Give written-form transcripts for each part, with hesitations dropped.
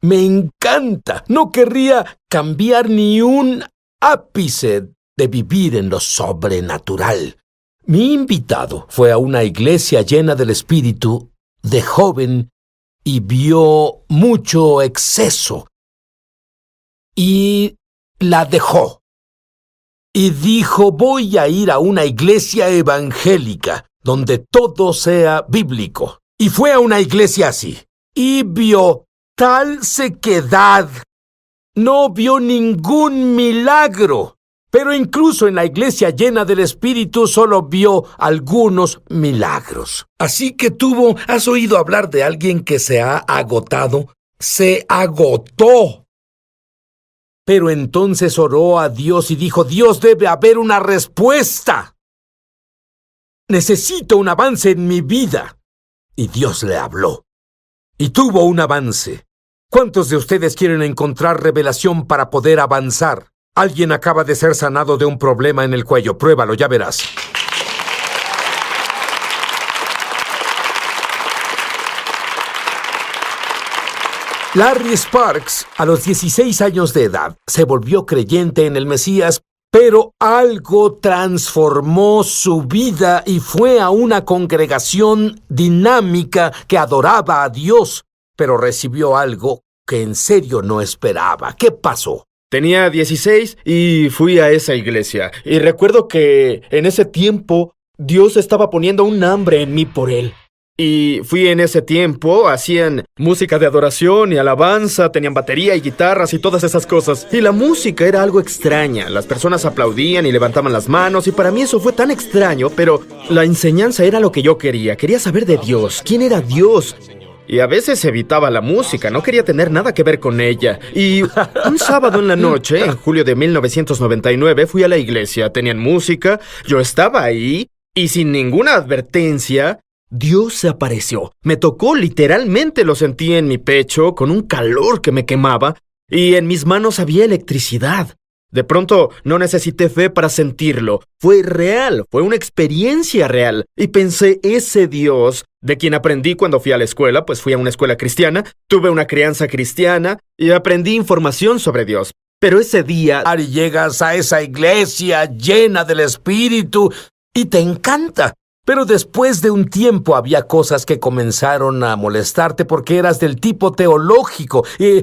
Me encanta. No querría cambiar ni un ápice de vivir en lo sobrenatural. Mi invitado fue a una iglesia llena del Espíritu de joven y vio mucho exceso. Y la dejó. Y dijo, voy a ir a una iglesia evangélica donde todo sea bíblico. Y fue a una iglesia así. Y vio tal sequedad. No vio ningún milagro. Pero incluso en la iglesia llena del Espíritu solo vio algunos milagros. Así que ¿has oído hablar de alguien que se ha agotado? Se agotó. Pero entonces oró a Dios y dijo, Dios, debe haber una respuesta. Necesito un avance en mi vida. Y Dios le habló. Y tuvo un avance. ¿Cuántos de ustedes quieren encontrar revelación para poder avanzar? Alguien acaba de ser sanado de un problema en el cuello. Pruébalo, ya verás. Larry Sparks, a los 16 años de edad, se volvió creyente en el Mesías, pero algo transformó su vida y fue a una congregación dinámica que adoraba a Dios, pero recibió algo que en serio no esperaba. ¿Qué pasó? Tenía 16 y fui a esa iglesia. Y recuerdo que en ese tiempo Dios estaba poniendo un hambre en mí por Él. Y fui en ese tiempo, hacían música de adoración y alabanza, tenían batería y guitarras y todas esas cosas. Y la música era algo extraña, las personas aplaudían y levantaban las manos y para mí eso fue tan extraño, pero la enseñanza era lo que yo quería saber de Dios, quién era Dios. Y a veces evitaba la música, no quería tener nada que ver con ella. Y un sábado en la noche, en julio de 1999, fui a la iglesia, tenían música, yo estaba ahí y sin ninguna advertencia, Dios se apareció, me tocó literalmente, lo sentí en mi pecho, con un calor que me quemaba, y en mis manos había electricidad. De pronto, no necesité fe para sentirlo, fue real, fue una experiencia real, y pensé, ese Dios, de quien aprendí cuando fui a la escuela, pues fui a una escuela cristiana, tuve una crianza cristiana, y aprendí información sobre Dios. Pero ese día... Llegas a esa iglesia llena del Espíritu y te encanta. Pero después de un tiempo había cosas que comenzaron a molestarte porque eras del tipo teológico y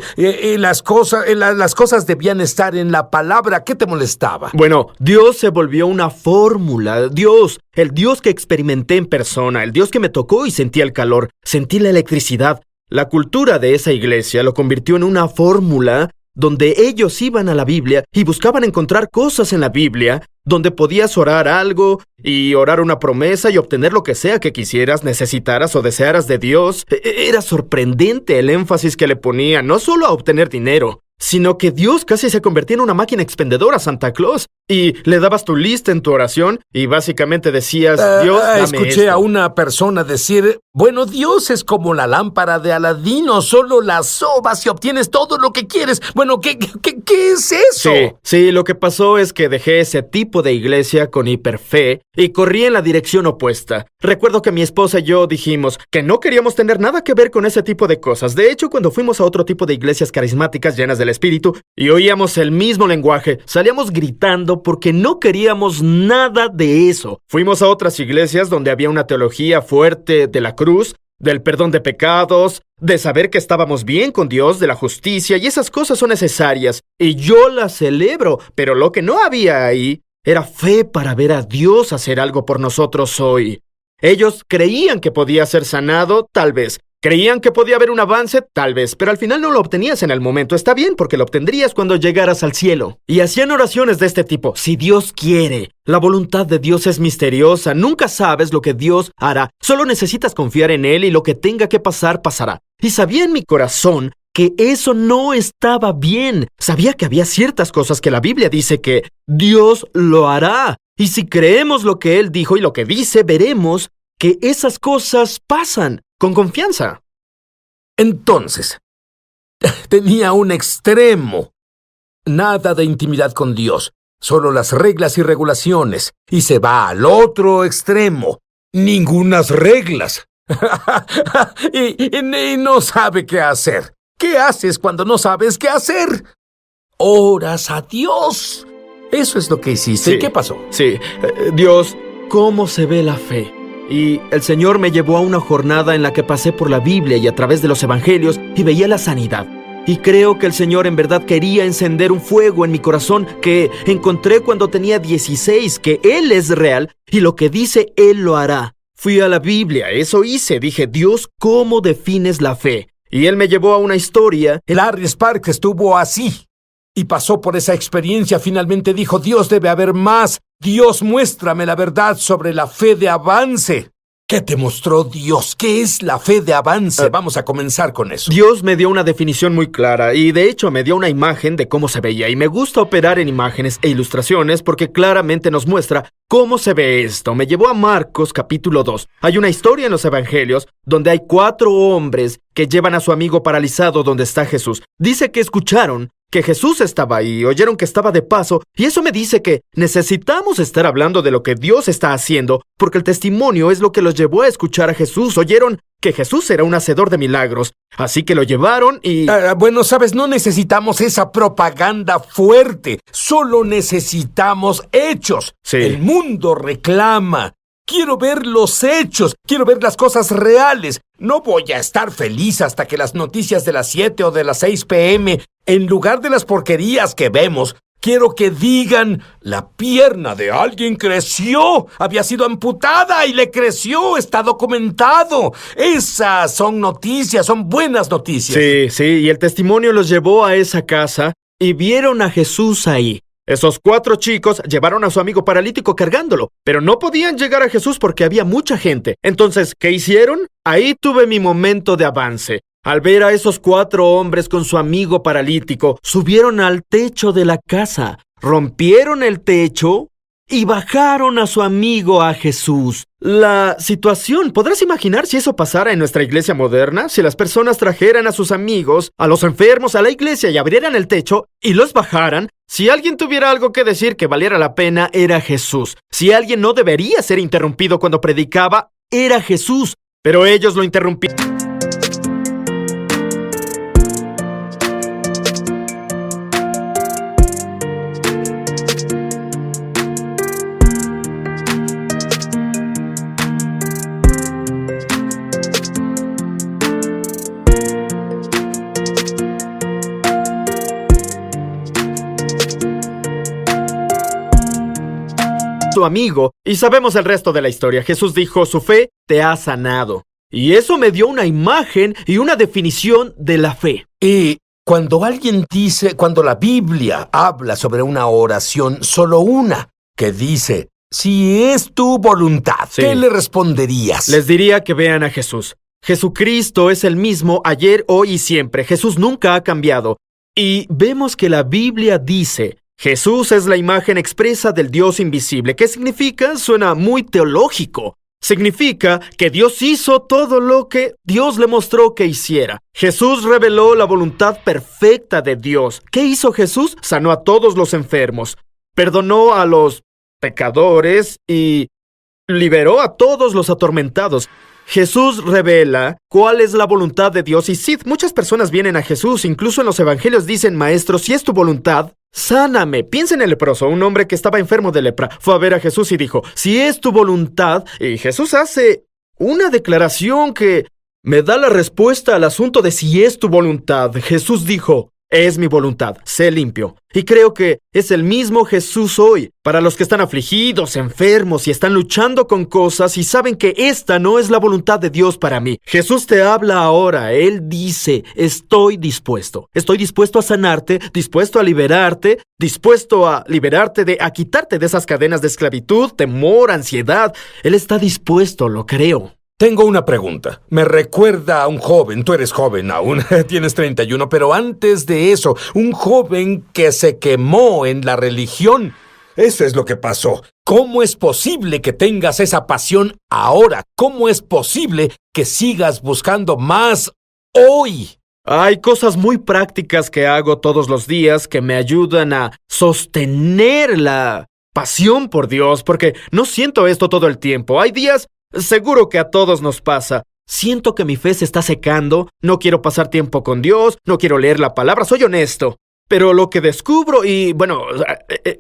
las cosas debían estar en la palabra. ¿Qué te molestaba? Bueno, Dios se volvió una fórmula. Dios, el Dios que experimenté en persona, el Dios que me tocó y sentí el calor, sentí la electricidad. La cultura de esa iglesia lo convirtió en una fórmula donde ellos iban a la Biblia y buscaban encontrar cosas en la Biblia, donde podías orar algo y orar una promesa y obtener lo que sea que quisieras, necesitaras o desearas de Dios. Era sorprendente el énfasis que le ponían, no solo a obtener dinero, sino que Dios casi se convertía en una máquina expendedora, Santa Claus. Y le dabas tu lista en tu oración y básicamente decías, Dios, dame escuché esto. a una persona decir, bueno, Dios es como la lámpara de Aladino, solo la sobas y obtienes todo lo que quieres. Bueno, ¿qué es eso? Sí, lo que pasó es que dejé ese tipo de iglesia con hiperfe y corrí en la dirección opuesta. Recuerdo que mi esposa y yo dijimos que no queríamos tener nada que ver con ese tipo de cosas. De hecho, cuando fuimos a otro tipo de iglesias carismáticas llenas del Espíritu y oíamos el mismo lenguaje, salíamos gritando porque no queríamos nada de eso. Fuimos a otras iglesias donde había una teología fuerte de la cruz, del perdón de pecados, de saber que estábamos bien con Dios, de la justicia, y esas cosas son necesarias, y yo las celebro, pero lo que no había ahí era fe para ver a Dios hacer algo por nosotros hoy. Ellos creían que podía ser sanado, tal vez. Creían que podía haber un avance, tal vez, pero al final no lo obtenías en el momento. Está bien, porque lo obtendrías cuando llegaras al cielo. Y hacían oraciones de este tipo. Si Dios quiere. La voluntad de Dios es misteriosa. Nunca sabes lo que Dios hará. Solo necesitas confiar en Él y lo que tenga que pasar, pasará. Y sabía en mi corazón que eso no estaba bien. Sabía que había ciertas cosas que la Biblia dice que Dios lo hará. Y si creemos lo que Él dijo y lo que dice, veremos que esas cosas pasan. Con confianza. Entonces, tenía un extremo. Nada de intimidad con Dios, solo las reglas y regulaciones. Y se va al otro extremo. Ningunas reglas. y no sabe qué hacer. ¿Qué haces cuando no sabes qué hacer? Oras a Dios. Eso es lo que hiciste. Sí. ¿Y qué pasó? Sí, Dios, ¿cómo se ve la fe? Y el Señor me llevó a una jornada en la que pasé por la Biblia y a través de los evangelios y veía la sanidad. Y creo que el Señor en verdad quería encender un fuego en mi corazón que encontré cuando tenía 16, que Él es real y lo que dice Él lo hará. Fui a la Biblia, eso hice. Dije, Dios, ¿cómo defines la fe? Y Él me llevó a una historia. Larry Sparks estuvo así y pasó por esa experiencia. Finalmente dijo, Dios, debe haber más. Dios, muéstrame la verdad sobre la fe de avance. ¿Qué te mostró Dios? ¿Qué es la fe de avance? Vamos a comenzar con eso. Dios me dio una definición muy clara y de hecho me dio una imagen de cómo se veía y me gusta operar en imágenes e ilustraciones porque claramente nos muestra cómo se ve esto. Me llevó a Marcos capítulo 2. Hay una historia en los evangelios donde hay 4 hombres que llevan a su amigo paralizado donde está Jesús. Dice que escucharon que Jesús estaba ahí, oyeron que estaba de paso, y eso me dice que necesitamos estar hablando de lo que Dios está haciendo, porque el testimonio es lo que los llevó a escuchar a Jesús. Oyeron que Jesús era un hacedor de milagros, así que lo llevaron y... Bueno, sabes, no necesitamos esa propaganda fuerte, solo necesitamos hechos. Sí. El mundo reclama. Quiero ver los hechos, quiero ver las cosas reales. No voy a estar feliz hasta que las noticias de las 7 o de las 6 p.m., en lugar de las porquerías que vemos, quiero que digan, la pierna de alguien creció, había sido amputada y le creció, está documentado. Esas son noticias, son buenas noticias. Sí, y el testimonio los llevó a esa casa y vieron a Jesús ahí. Esos 4 chicos llevaron a su amigo paralítico cargándolo, pero no podían llegar a Jesús porque había mucha gente. Entonces, ¿qué hicieron? Ahí tuve mi momento de avance. Al ver a esos 4 hombres con su amigo paralítico, subieron al techo de la casa, rompieron el techo y bajaron a su amigo a Jesús. La situación, ¿podrás imaginar si eso pasara en nuestra iglesia moderna? Si las personas trajeran a sus amigos, a los enfermos, a la iglesia y abrieran el techo y los bajaran. Si alguien tuviera algo que decir que valiera la pena, era Jesús. Si alguien no debería ser interrumpido cuando predicaba, era Jesús. Pero ellos lo interrumpieron. Su amigo, y sabemos el resto de la historia. Jesús dijo, su fe te ha sanado. Y eso me dio una imagen y una definición de la fe. Y cuando alguien dice, cuando la Biblia habla sobre una oración, solo una, que dice, si es tu voluntad, Sí. ¿qué le responderías? Les diría que vean a Jesús. Jesucristo es el mismo ayer, hoy y siempre. Jesús nunca ha cambiado. Y vemos que la Biblia dice, Jesús es la imagen expresa del Dios invisible. ¿Qué significa? Suena muy teológico. Significa que Dios hizo todo lo que Dios le mostró que hiciera. Jesús reveló la voluntad perfecta de Dios. ¿Qué hizo Jesús? Sanó a todos los enfermos, perdonó a los pecadores y liberó a todos los atormentados. Jesús revela cuál es la voluntad de Dios. Y sí, muchas personas vienen a Jesús, incluso en los evangelios dicen, Maestro, si es tu voluntad, sáname. Piensa en el leproso, un hombre que estaba enfermo de lepra. Fue a ver a Jesús y dijo, si es tu voluntad. Y Jesús hace una declaración que me da la respuesta al asunto de si es tu voluntad. Jesús dijo, es mi voluntad, sé limpio. Y creo que es el mismo Jesús hoy, para los que están afligidos, enfermos y están luchando con cosas y saben que esta no es la voluntad de Dios para mí. Jesús te habla ahora, Él dice, estoy dispuesto a sanarte, dispuesto a liberarte a quitarte de esas cadenas de esclavitud, temor, ansiedad. Él está dispuesto, lo creo. Tengo una pregunta. Me recuerda a un joven, tú eres joven aún, tienes 31, pero antes de eso, un joven que se quemó en la religión. Eso es lo que pasó. ¿Cómo es posible que tengas esa pasión ahora? ¿Cómo es posible que sigas buscando más hoy? Hay cosas muy prácticas que hago todos los días que me ayudan a sostener la pasión por Dios, porque no siento esto todo el tiempo. Hay días, seguro que a todos nos pasa, siento que mi fe se está secando, no quiero pasar tiempo con Dios, no quiero leer la palabra, soy honesto. Pero lo que descubro y,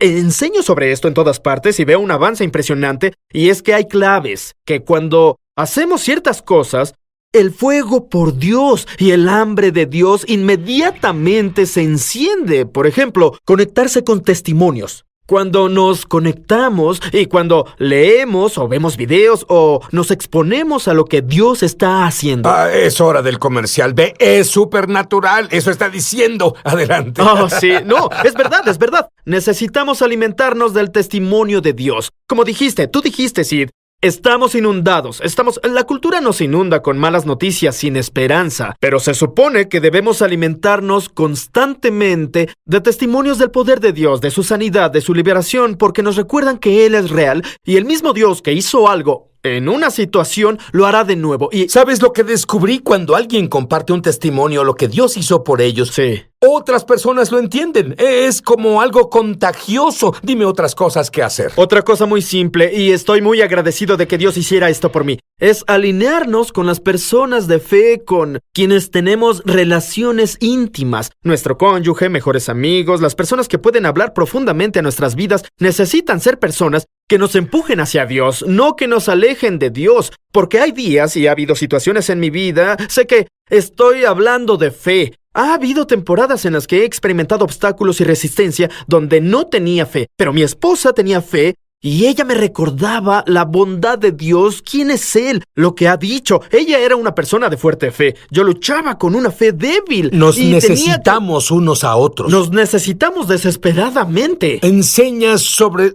enseño sobre esto en todas partes y veo un avance impresionante, y es que hay claves, que cuando hacemos ciertas cosas, el fuego por Dios y el hambre de Dios inmediatamente se enciende. Por ejemplo, conectarse con testimonios. Cuando nos conectamos y cuando leemos o vemos videos o nos exponemos a lo que Dios está haciendo. Es hora del comercial. Ve, es supernatural. Eso está diciendo. Adelante. Oh, sí. No, es verdad, es verdad. Necesitamos alimentarnos del testimonio de Dios. Como dijiste, tú dijiste, Sid. Estamos inundados. La cultura nos inunda con malas noticias sin esperanza, pero se supone que debemos alimentarnos constantemente de testimonios del poder de Dios, de su sanidad, de su liberación, porque nos recuerdan que Él es real y el mismo Dios que hizo algo en una situación lo hará de nuevo. Y ¿sabes lo que descubrí cuando alguien comparte un testimonio, lo que Dios hizo por ellos? sí. Otras personas lo entienden. Es como algo contagioso. Dime otras cosas que hacer. Otra cosa muy simple, y estoy muy agradecido de que Dios hiciera esto por mí, es alinearnos con las personas de fe con quienes tenemos relaciones íntimas. Nuestro cónyuge, mejores amigos, las personas que pueden hablar profundamente a nuestras vidas, necesitan ser personas que nos empujen hacia Dios, no que nos alejen de Dios. Porque hay días y ha habido situaciones en mi vida, sé que estoy hablando de fe. Ha habido temporadas en las que he experimentado obstáculos y resistencia donde no tenía fe, pero mi esposa tenía fe y ella me recordaba la bondad de Dios, quién es Él, lo que ha dicho. Ella era una persona de fuerte fe. Yo luchaba con una fe débil. Nos necesitamos unos a otros. Nos necesitamos desesperadamente. Enseñas sobre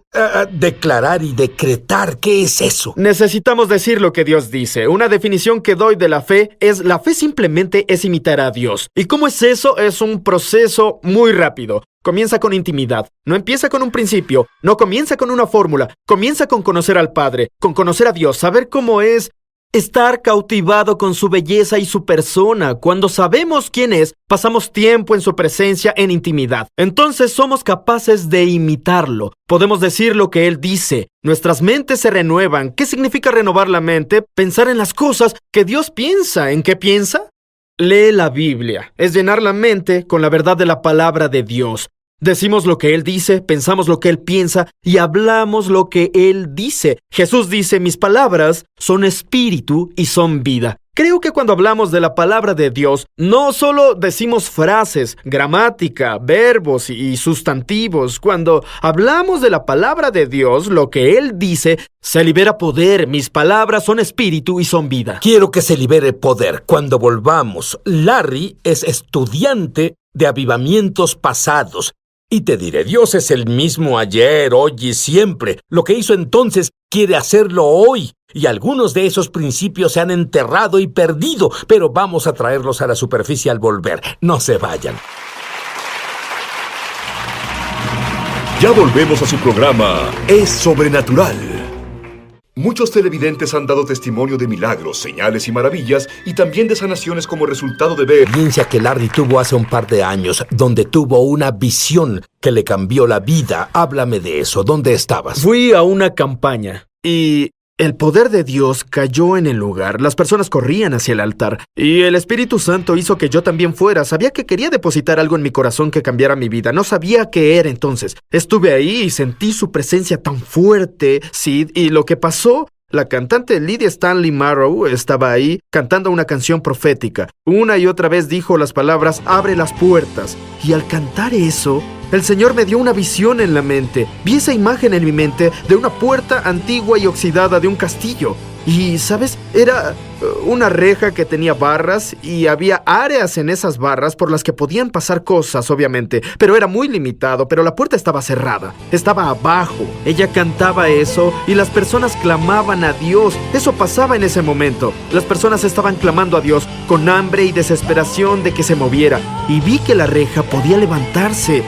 declarar y decretar. ¿Qué es eso? Necesitamos decir lo que Dios dice. Una definición que doy de la fe es: la fe simplemente es imitar a Dios. ¿Y cómo es eso? Es un proceso muy rápido. Comienza con intimidad. No empieza con un principio. No comienza con una fórmula. Comienza con conocer al Padre, con conocer a Dios, saber cómo es estar cautivado con su belleza y su persona. Cuando sabemos quién es, pasamos tiempo en su presencia en intimidad. Entonces somos capaces de imitarlo. Podemos decir lo que Él dice. Nuestras mentes se renuevan. ¿Qué significa renovar la mente? Pensar en las cosas que Dios piensa. ¿En qué piensa? Lee la Biblia. Es llenar la mente con la verdad de la palabra de Dios. Decimos lo que Él dice, pensamos lo que Él piensa y hablamos lo que Él dice. Jesús dice: mis palabras son espíritu y son vida. Creo que cuando hablamos de la palabra de Dios, no solo decimos frases, gramática, verbos y sustantivos. Cuando hablamos de la palabra de Dios, lo que Él dice, se libera poder. Mis palabras son espíritu y son vida. Quiero que se libere poder. Cuando volvamos, Larry es estudiante de avivamientos pasados. Y te diré, Dios es el mismo ayer, hoy y siempre. Lo que hizo entonces quiere hacerlo hoy. Y algunos de esos principios se han enterrado y perdido, pero vamos a traerlos a la superficie al volver. No se vayan. Ya volvemos a su programa Es Sobrenatural. Muchos televidentes han dado testimonio de milagros, señales y maravillas, y también de sanaciones como resultado de ver La experiencia que Larry tuvo hace un par de años, donde tuvo una visión que le cambió la vida. Háblame de eso. ¿Dónde estabas? Fui a una campaña y el poder de Dios cayó en el lugar. Las personas corrían hacia el altar y el Espíritu Santo hizo que yo también fuera. Sabía que quería depositar algo en mi corazón que cambiara mi vida. No sabía qué era entonces. Estuve ahí y sentí su presencia tan fuerte, Sid, y lo que pasó... La cantante Lydia Stanley Marrow estaba ahí cantando una canción profética. Una y otra vez dijo las palabras: abre las puertas. Y al cantar eso, el Señor me dio una visión en la mente. Vi esa imagen en mi mente de una puerta antigua y oxidada de un castillo. Y, ¿sabes? Era una reja que tenía barras y había áreas en esas barras por las que podían pasar cosas, obviamente, pero era muy limitado, pero la puerta estaba cerrada, estaba abajo. Ella cantaba eso y las personas clamaban a Dios. Eso pasaba en ese momento. Las personas estaban clamando a Dios con hambre y desesperación de que se moviera. Y vi que la reja podía levantarse,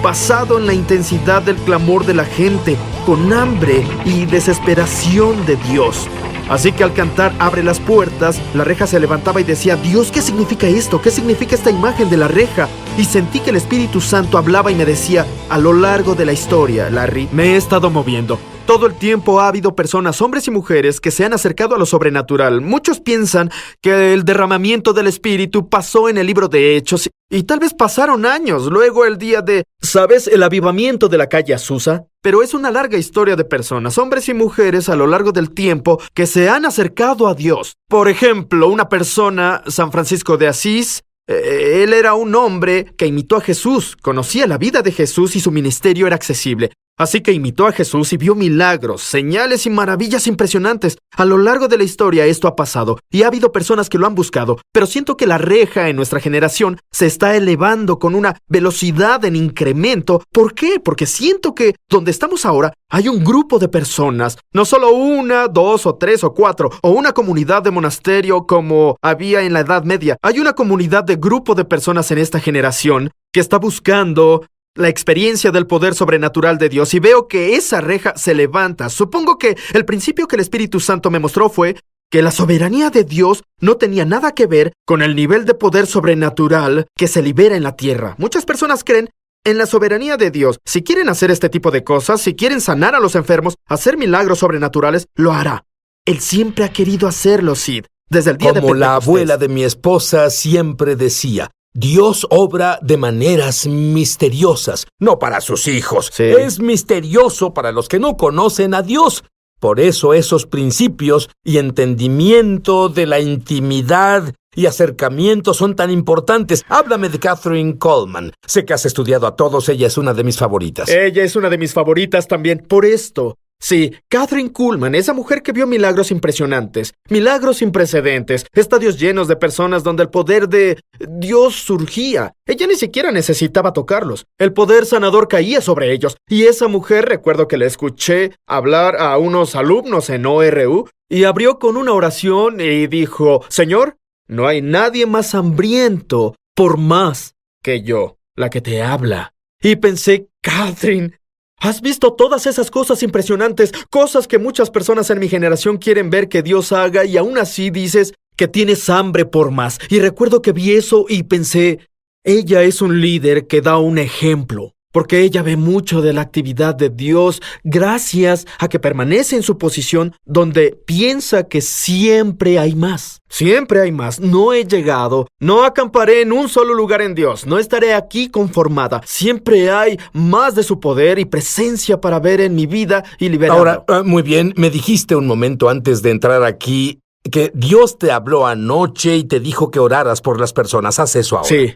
basado en la intensidad del clamor de la gente, con hambre y desesperación de Dios. Así que al cantar abre las puertas, la reja se levantaba y decía: Dios, ¿qué significa esto? ¿Qué significa esta imagen de la reja? Y sentí que el Espíritu Santo hablaba y me decía: a lo largo de la historia, Larry, me he estado moviendo. Todo el tiempo ha habido personas, hombres y mujeres, que se han acercado a lo sobrenatural. Muchos piensan que el derramamiento del Espíritu pasó en el libro de Hechos y tal vez pasaron años, luego el día de, ¿sabes?, el avivamiento de la calle Azusa. Pero es una larga historia de personas, hombres y mujeres a lo largo del tiempo que se han acercado a Dios. Por ejemplo, una persona, San Francisco de Asís, él era un hombre que imitó a Jesús, conocía la vida de Jesús y su ministerio era accesible. Así que imitó a Jesús y vio milagros, señales y maravillas impresionantes. A lo largo de la historia esto ha pasado y ha habido personas que lo han buscado, pero siento que la reja en nuestra generación se está elevando con una velocidad en incremento. ¿Por qué? Porque siento que donde estamos ahora hay un grupo de personas, no solo una, dos o tres o cuatro, o una comunidad de monasterio como había en la Edad Media. Hay una comunidad de grupo de personas en esta generación que está buscando la experiencia del poder sobrenatural de Dios y veo que esa reja se levanta. Supongo que el principio que el Espíritu Santo me mostró fue que la soberanía de Dios no tenía nada que ver con el nivel de poder sobrenatural que se libera en la tierra. Muchas personas creen en la soberanía de Dios. Si quieren hacer este tipo de cosas, si quieren sanar a los enfermos, hacer milagros sobrenaturales, lo hará. Él siempre ha querido hacerlo, Sid, desde el día de Pentecostés. Como la abuela de mi esposa siempre decía, Dios obra de maneras misteriosas, no para sus hijos. Sí. Es misterioso para los que no conocen a Dios. Por eso esos principios y entendimiento de la intimidad y acercamiento son tan importantes. Háblame de Kathryn Kuhlman. Sé que has estudiado a todos, ella es una de mis favoritas. Ella es una de mis favoritas también por esto. Sí, Kathryn Kuhlman, esa mujer que vio milagros impresionantes, milagros sin precedentes, estadios llenos de personas donde el poder de Dios surgía. Ella ni siquiera necesitaba tocarlos. El poder sanador caía sobre ellos. Y esa mujer, recuerdo que le escuché hablar a unos alumnos en ORU y abrió con una oración y dijo, Señor, no hay nadie más hambriento por más que yo, la que te habla. Y pensé, Kathryn, ¿has visto todas esas cosas impresionantes? Cosas que muchas personas en mi generación quieren ver que Dios haga y aún así dices que tienes hambre por más. Y recuerdo que vi eso y pensé, ella es un líder que da un ejemplo. Porque ella ve mucho de la actividad de Dios gracias a que permanece en su posición donde piensa que siempre hay más. Siempre hay más. No he llegado, no acamparé en un solo lugar en Dios, no estaré aquí conformada. Siempre hay más de su poder y presencia para ver en mi vida y liberarlo. Ahora, muy bien, me dijiste un momento antes de entrar aquí que Dios te habló anoche y te dijo que oraras por las personas. Haz eso ahora. Sí.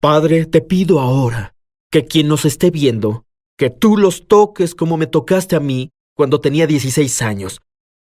Padre, te pido ahora que quien nos esté viendo, que tú los toques como me tocaste a mí cuando tenía 16 años.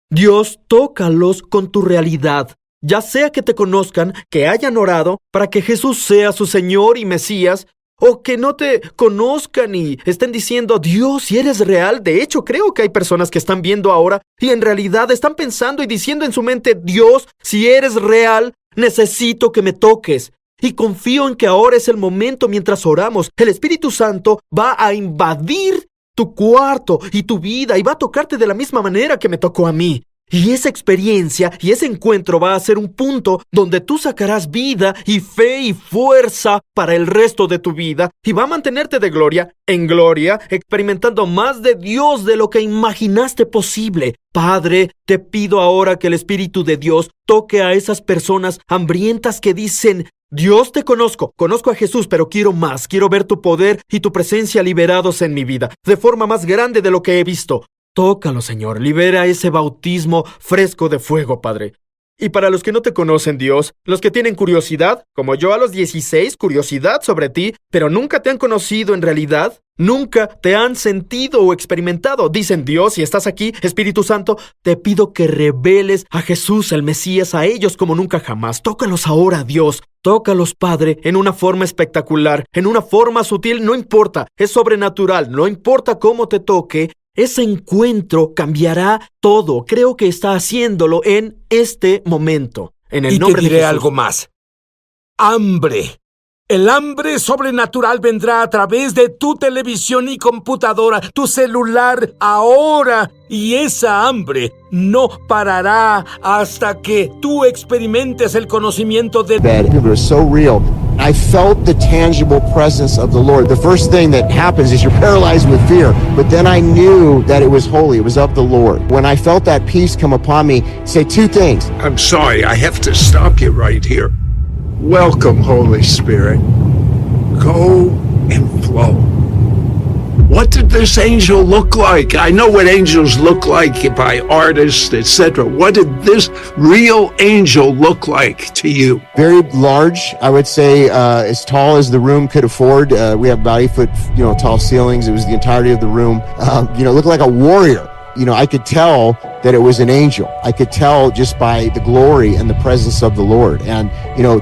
Dios, tócalos con tu realidad, ya sea que te conozcan, que hayan orado para que Jesús sea su Señor y Mesías, o que no te conozcan y estén diciendo, Dios, si eres real. De hecho, creo que hay personas que están viendo ahora y en realidad están pensando y diciendo en su mente, Dios, si eres real, necesito que me toques. Y confío en que ahora es el momento mientras oramos. El Espíritu Santo va a invadir tu cuarto y tu vida y va a tocarte de la misma manera que me tocó a mí. Y esa experiencia y ese encuentro va a ser un punto donde tú sacarás vida y fe y fuerza para el resto de tu vida y va a mantenerte de gloria en gloria, experimentando más de Dios de lo que imaginaste posible. Padre, te pido ahora que el Espíritu de Dios toque a esas personas hambrientas que dicen, Dios, te conozco a Jesús, pero quiero más, quiero ver tu poder y tu presencia liberados en mi vida, de forma más grande de lo que he visto. Tócalo, Señor, libera ese bautismo fresco de fuego, Padre. Y para los que no te conocen, Dios, los que tienen curiosidad, como yo a los 16, curiosidad sobre ti, pero nunca te han conocido en realidad, nunca te han sentido o experimentado, dicen, Dios, si estás aquí, Espíritu Santo, te pido que reveles a Jesús, el Mesías, a ellos como nunca jamás. Tócalos ahora, Dios. Tócalos, Padre, en una forma espectacular, en una forma sutil, no importa, es sobrenatural, no importa cómo te toque. Ese encuentro cambiará todo. Creo que está haciéndolo en este momento. En el nombre de Jesús. Y te diré algo más. Hambre. El hambre sobrenatural vendrá a través de tu televisión y computadora, tu celular, ahora. Y esa hambre no parará hasta que tú experimentes el conocimiento de... That it was so real I felt the tangible presence of the Lord. The first thing that happens is you're paralyzed with fear, but then I knew that it was holy, it was of the Lord. When I felt that peace come upon me, say two things. I'm sorry, I have to stop you right here. Welcome, Holy Spirit. Go and flow. What did this angel look like? I know what angels look like by artists, etc. What did this real angel look like to you? Very large, I would say, as tall as the room could afford. We have about 8 foot, tall ceilings. It was the entirety of the room. Looked like a warrior. I could tell that it was an angel. I could tell just by the glory and the presence of the Lord. And,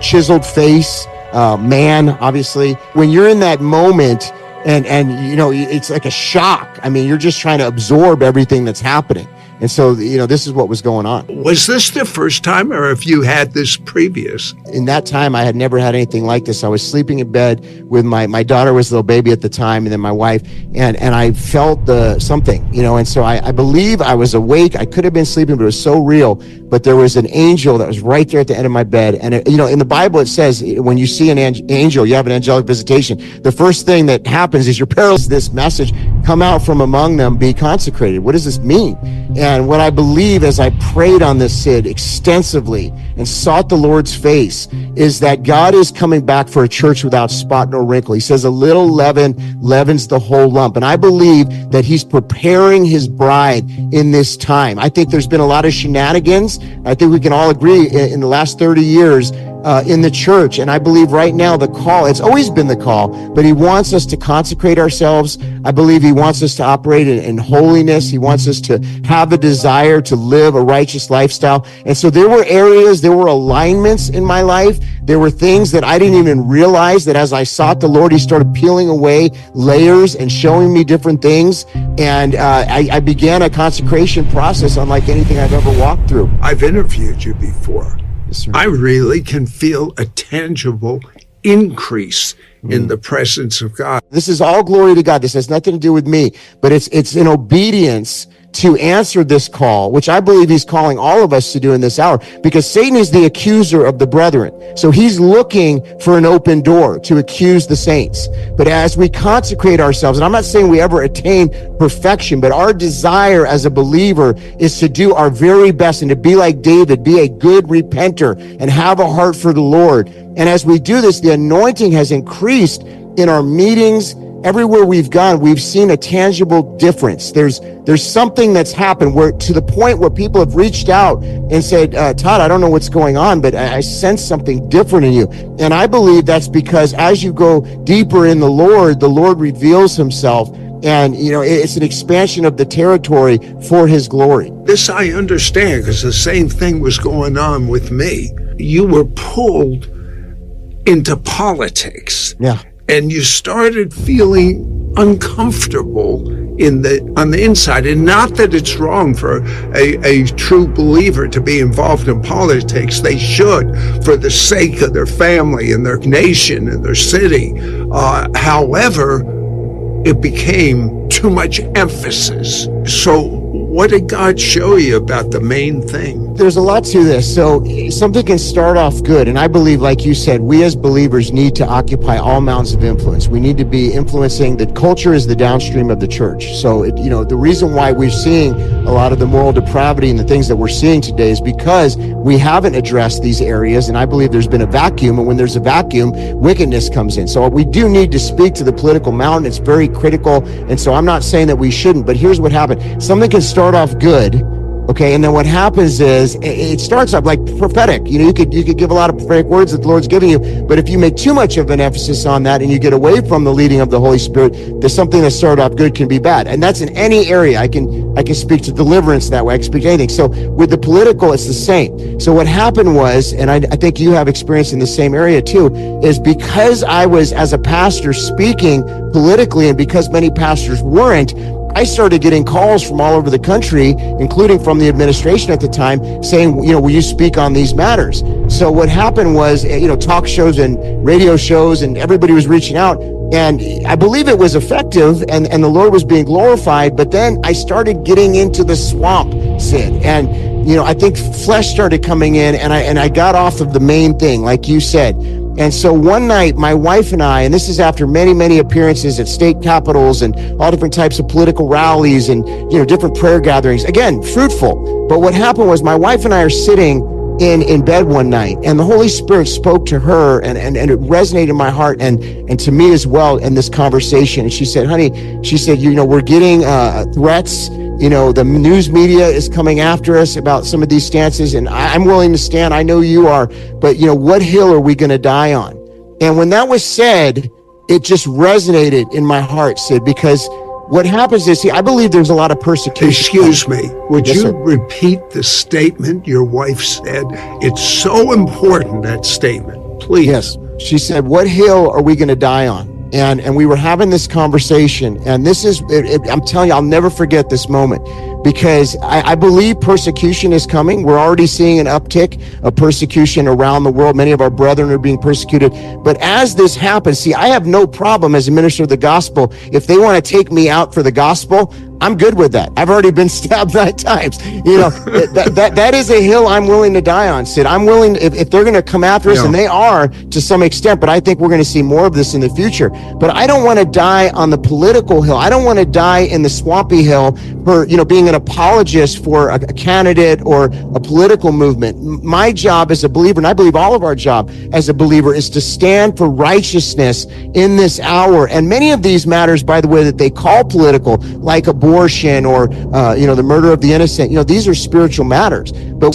chiseled face, man, obviously. When you're in that moment, and it's like a shock. I mean, you're just trying to absorb everything that's happening. And so, this is what was going on. Was this the first time, or have you had this previous? In that time, I had never had anything like this. I was sleeping in bed with my daughter was a little baby at the time, and then my wife, and I felt something, and so I believe I was awake. I could have been sleeping, but it was so real. But there was an angel that was right there at the end of my bed. And, in the Bible, it says when you see an angel, you have an angelic visitation. The first thing that happens is you're paralyzed. This message, come out from among them, be consecrated. What does this mean? And what I believe as I prayed on this, Sid, extensively and sought the Lord's face, is that God is coming back for a church without spot nor wrinkle. He says a little leaven leavens the whole lump. And I believe that he's preparing his bride in this time. I think there's been a lot of shenanigans. I think we can all agree in the last 30 years in the church. And I believe right now the call, it's always been the call, but he wants us to consecrate ourselves. I believe he wants us to operate in holiness. He wants us to have a desire to live a righteous lifestyle. And so there were areas, there were alignments in my life. There were things that I didn't even realize that as I sought the Lord, he started peeling away layers and showing me different things. And I began a consecration process unlike anything I've ever walked through. I've interviewed you before. Yes, I really can feel a tangible increase in the presence of God. This is all glory to God. This has nothing to do with me, but it's in obedience to answer this call, which I believe he's calling all of us to do in this hour, because Satan is the accuser of the brethren. So he's looking for an open door to accuse the saints. But as we consecrate ourselves, and I'm not saying we ever attain perfection, but our desire as a believer is to do our very best and to be like David, be a good repenter and have a heart for the Lord. And as we do this, the anointing has increased in our meetings. Everywhere we've gone, we've seen a tangible difference. There's something that's happened where, to the point where people have reached out and said, Todd, I don't know what's going on, but I sense something different in you. And I believe that's because as you go deeper in the Lord reveals himself. And, it's an expansion of the territory for his glory. This I understand, because the same thing was going on with me. You were pulled into politics. Yeah. And you started feeling uncomfortable on the inside. And not that it's wrong for a true believer to be involved in politics. They should, for the sake of their family and their nation and their city. However, it became too much emphasis. So what did God show you about the main thing? There's a lot to this. So something can start off good. And I believe, like you said, we as believers need to occupy all mountains of influence. We need to be influencing. The culture is the downstream of the church. So, the reason why we're seeing a lot of the moral depravity and the things that we're seeing today is because we haven't addressed these areas. And I believe there's been a vacuum. And when there's a vacuum, wickedness comes in. So we do need to speak to the political mountain. It's very critical. And so I'm not saying that we shouldn't, but here's what happened. Something can start off good. Okay, and then what happens is it starts up like prophetic. You could give a lot of prophetic words that the Lord's giving you, but if you make too much of an emphasis on that and you get away from the leading of the Holy Spirit, there's something that started off good can be bad, and that's in any area. I can speak to deliverance that way. I can speak to anything. So with the political, it's the same. So what happened was, and I think you have experience in the same area too, is because I was as a pastor speaking politically, and because many pastors weren't, I started getting calls from all over the country, including from the administration at the time, saying, will you speak on these matters? So what happened was, talk shows and radio shows, and everybody was reaching out. And I believe it was effective, and the Lord was being glorified. But then I started getting into the swamp, Sid. And, I think flesh started coming in, and I got off of the main thing, like you said. And so one night, my wife and I, and this is after many, many appearances at state capitals and all different types of political rallies and, different prayer gatherings, again, fruitful. But what happened was my wife and I are sitting in bed one night, and the Holy Spirit spoke to her, and it resonated in my heart and to me as well in this conversation. And she said, honey, we're getting threats. The news media is coming after us about some of these stances, and I'm willing to stand. I know you are, but what hill are we going to die on? And when that was said, it just resonated in my heart, Sid, because what happens is, I believe there's a lot of persecution. Excuse me, would Yes, you sir. repeat the statement your wife said? It's so important, that statement. Please. Yes. She said, what hill are we going to die on? And we were having this conversation, and this is, I'm telling you, I'll never forget this moment, because I believe persecution is coming. We're already seeing an uptick of persecution around the world. Many of our brethren are being persecuted. But as this happens, I have no problem as a minister of the gospel. If they want to take me out for the gospel, I'm good with that. I've already been stabbed 9 times. That is a hill I'm willing to die on, Sid. I'm willing, if they're going to come after us, and they are to some extent, but I think we're going to see more of this in the future. But I don't want to die on the political hill. I don't want to die in the swampy hill for, being an apologist for a candidate or a political movement. My job as a believer, and I believe all of our job as a believer, is to stand for righteousness in this hour. And many of these matters, by the way, that they call political, like abortion or, the murder of the innocent, these are spiritual matters. But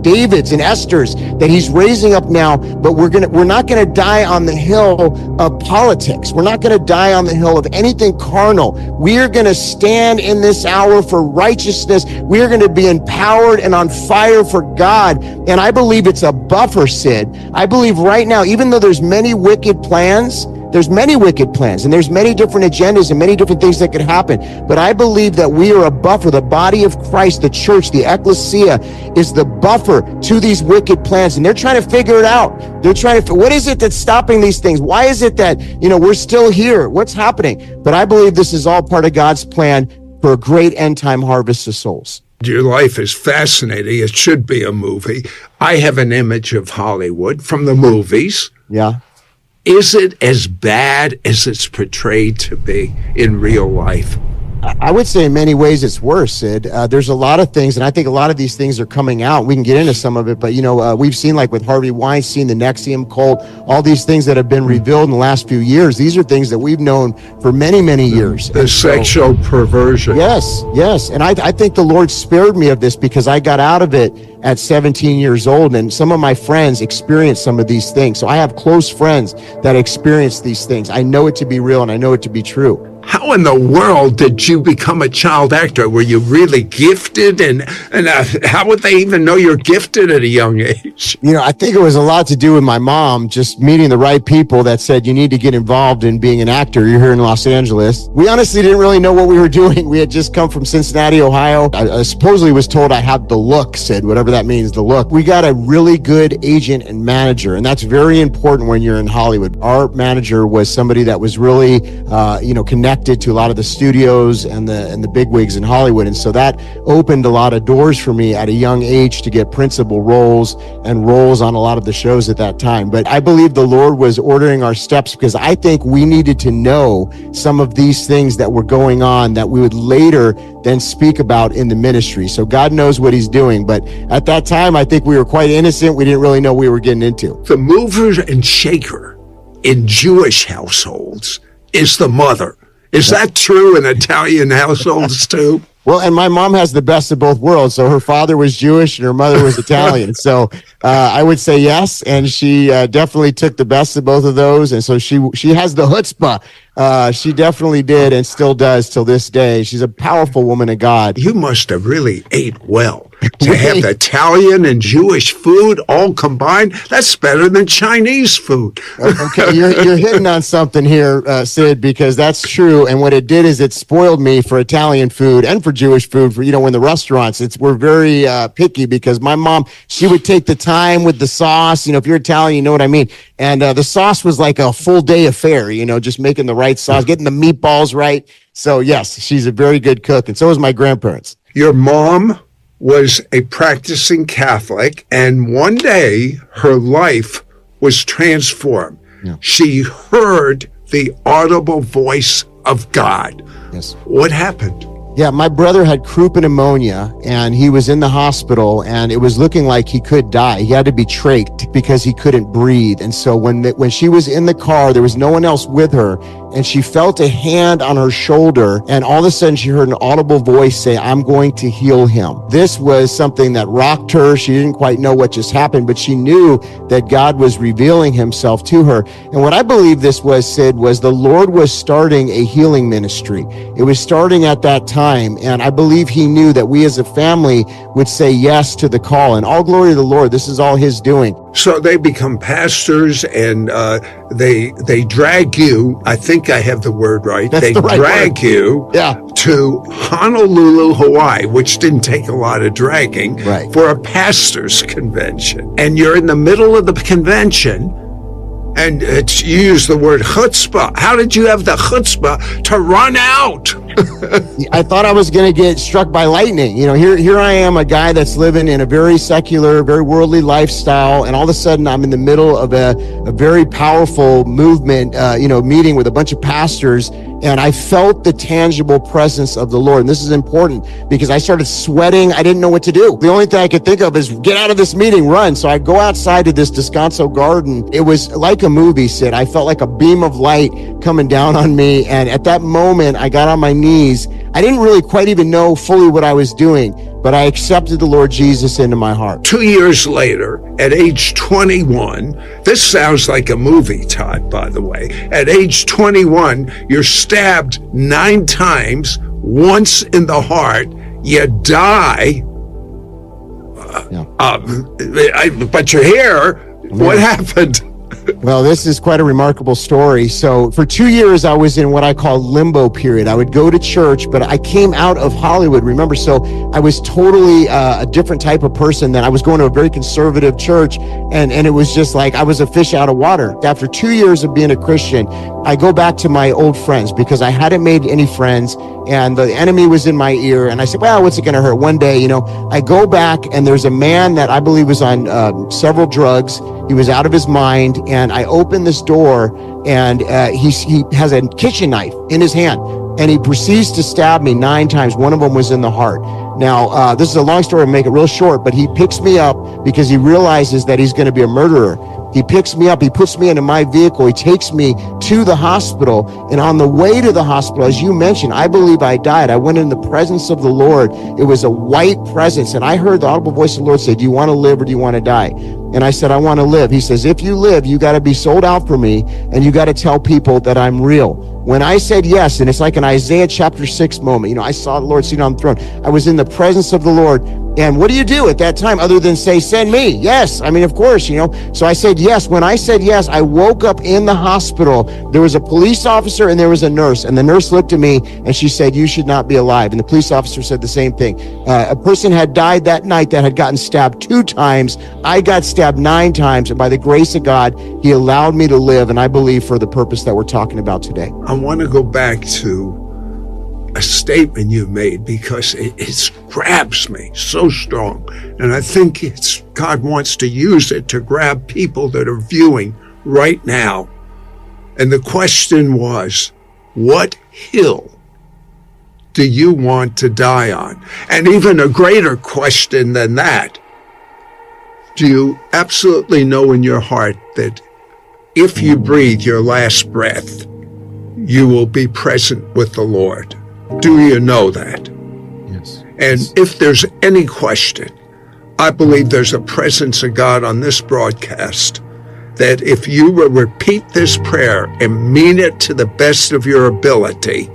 David's and Esther's that he's raising up now, but we're not going to die on the hill of politics. We're not going to die on the hill of anything carnal. We are going to stand in this hour for righteousness. We are going to be empowered and on fire for God. And I believe it's a buffer, Sid. I believe right now, even though there's many wicked plans, and there's many different agendas and many different things that could happen. But I believe that we are a buffer. The body of Christ, the church, the ecclesia is the buffer to these wicked plans. And they're trying to figure it out. What is it that's stopping these things? Why is it that, we're still here? What's happening? But I believe this is all part of God's plan for a great end time harvest of souls. Your life is fascinating. It should be a movie. I have an image of Hollywood from the movies. Yeah. Is it as bad as it's portrayed to be in real life? I would say in many ways it's worse, Sid. There's a lot of things, and I think a lot of these things are coming out. We can get into some of it, but we've seen, like with Harvey Weinstein, the NXIVM cult, all these things that have been revealed in the last few years. These are things that we've known for many, many years. The sexual perversion. Yes. And I think the Lord spared me of this because I got out of it at 17 years old, and some of my friends experienced some of these things. So I have close friends that experience these things. I know it to be real, and I know it to be true. How in the world did you become a child actor? Were you really gifted? And how would they even know you're gifted at a young age? I think it was a lot to do with my mom just meeting the right people that said, you need to get involved in being an actor. You're here in Los Angeles. We honestly didn't really know what we were doing. We had just come from Cincinnati, Ohio. I supposedly was told I had the look, Sid, whatever that means, the look. We got a really good agent and manager, and that's very important when you're in Hollywood. Our manager was somebody that was really, connected to a lot of the studios and the bigwigs in Hollywood. And so that opened a lot of doors for me at a young age to get principal roles and roles on a lot of the shows at that time. But I believe the Lord was ordering our steps because I think we needed to know some of these things that were going on that we would later then speak about in the ministry. So God knows what he's doing. But at that time, I think we were quite innocent. We didn't really know what we were getting into. The mover and shaker in Jewish households is the mother. Is that true in Italian households too? Well, and my mom has the best of both worlds. So her father was Jewish and her mother was Italian. So I would say yes. And she definitely took the best of both of those. And so she has the chutzpah. She definitely did and still does till this day. She's a powerful woman of God. You must have really ate well. To have Italian and Jewish food all combined, that's better than Chinese food. Okay, you're hitting on something here, Sid, because that's true. And what it did is it spoiled me for Italian food and for Jewish food. For in the restaurants, we're very picky because my mom, she would take the time with the sauce. If you're Italian, you know what I mean. And the sauce was like a full day affair. Just making the right sauce, getting the meatballs right. So yes, she's a very good cook, and so was my grandparents. Your mom was a practicing Catholic, and one day her life was transformed. Yeah. She heard the audible voice of God. Yes. What happened? Yeah, my brother had croup pneumonia, and he was in the hospital, and it was looking like he could die. He had to be trached because he couldn't breathe. And so when she was in the car, there was no one else with her, and she felt a hand on her shoulder, and all of a sudden she heard an audible voice say, "I'm going to heal him." This was something that rocked her. She didn't quite know what just happened, but she knew that God was revealing himself to her. And what I believe this was, Sid, was the Lord was starting a healing ministry. It was starting at that time. And I believe he knew that we as a family would say yes to the call. And all glory to the Lord. This is all his doing. So they become pastors, and they drag you. I think I have the word right. That's they the right drag word. you Yeah. to Honolulu, Hawaii, which didn't take a lot of dragging, Right. for a pastors' convention. And you're in the middle of the convention, and you use the word chutzpah. How did you have the chutzpah to run out? I thought I was going to get struck by lightning. You know, here I am, a guy that's living in a very secular, very worldly lifestyle, and all of a sudden I'm in the middle of a very powerful movement, meeting with a bunch of pastors, and I felt the tangible presence of the Lord. And this is important because I started sweating. I didn't know what to do. The only thing I could think of is get out of this meeting, run. So I go outside to this Descanso garden. It was like a movie, Sid. I felt like a beam of light coming down on me. And at that moment, I got on my knees. I didn't really quite even know fully what I was doing, but I accepted the Lord Jesus into my heart. 2 years later, at age 21, this sounds like a movie, Todd, by the way. At age 21, you're stabbed 9 times, once in the heart. You die. But you're here. What happened? Well, this is quite a remarkable story. So for 2 years, I was in what I call limbo period. I would go to church, but I came out of Hollywood, remember? So I was totally a different type of person. Then I was going to a very conservative church, and it was just like I was a fish out of water. After 2 years of being a Christian, I go back to my old friends because I hadn't made any friends, and the enemy was in my ear. And I said, well, what's it going to hurt? One day, I go back, and there's a man that I believe was on several drugs. He was out of his mind, and I open this door, and he has a kitchen knife in his hand, and he proceeds to stab me 9 times. One of them was in the heart. Now, this is a long story, I'll make it real short, but he picks me up because he realizes that he's going to be a murderer. He picks me up, he puts me into my vehicle, he takes me to the hospital, and on the way to the hospital, as you mentioned, I believe I died. I went in the presence of the Lord. It was a white presence, and I heard the audible voice of the Lord say, do you want to live or do you want to die? And I said, I want to live. He says, if you live, you got to be sold out for me, and you got to tell people that I'm real. When I said yes, and it's like an Isaiah chapter 6 moment, I saw the Lord seated on the throne. I was in the presence of the Lord. And what do you do at that time other than say, send me? Yes. I mean, of course, So I said yes. When I said yes, I woke up in the hospital. There was a police officer and there was a nurse. And the nurse looked at me and she said, you should not be alive. And the police officer said the same thing. A person had died that night that had gotten stabbed 2 times. I got stabbed 9 times. And by the grace of God, he allowed me to live. And I believe for the purpose that we're talking about today. I want to go back to a statement you made because it grabs me so strong. And I think God wants to use it to grab people that are viewing right now. And the question was, what hill do you want to die on? And even a greater question than that, do you absolutely know in your heart that if you breathe your last breath, you will be present with the Lord? Do you know that? Yes. And if there's any question, I believe there's a presence of God on this broadcast that if you will repeat this prayer and mean it to the best of your ability,